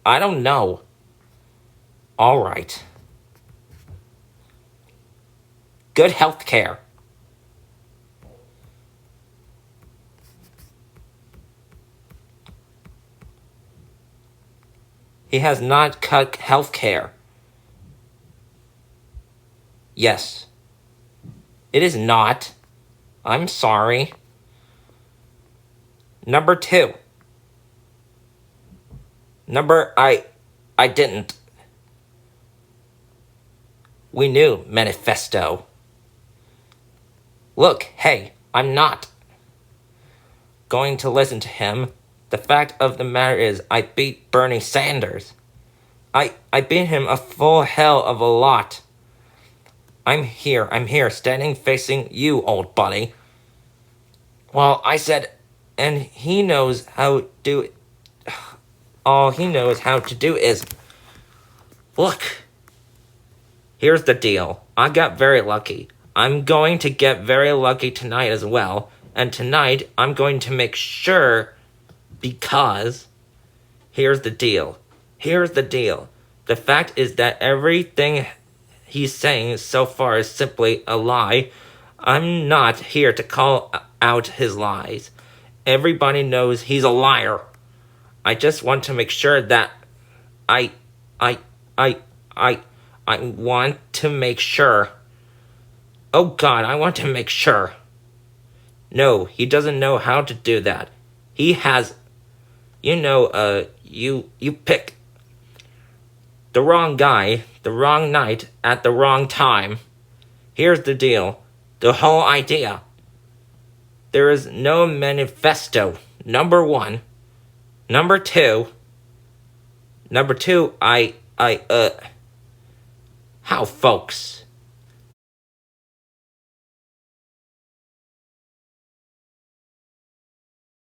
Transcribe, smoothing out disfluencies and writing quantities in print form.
I don't know. All right. Good health care. He has not cut health care. Yes. It is not. I'm sorry. Number 2. I didn't. We knew, Manifesto. Look, hey, I'm not going to listen to him. The fact of the matter is, I beat Bernie Sanders. I beat him a full hell of a lot. I'm here, standing facing you, old buddy. Well, I said, and he knows how to do it. All he knows how to do is, look, here's the deal. I got very lucky. I'm going to get very lucky tonight as well. And tonight, I'm going to make sure, because here's the deal. Here's the deal. The fact is that everything he's saying so far is simply a lie. I'm not here to call out his lies. Everybody knows he's a liar. I just want to make sure that I want to make sure. Oh God, I want to make sure. No, he doesn't know how to do that. He has, you pick the wrong guy, the wrong night, at the wrong time. Here's the deal. The whole idea. There is no manifesto. Number 1. Number 2. How, folks?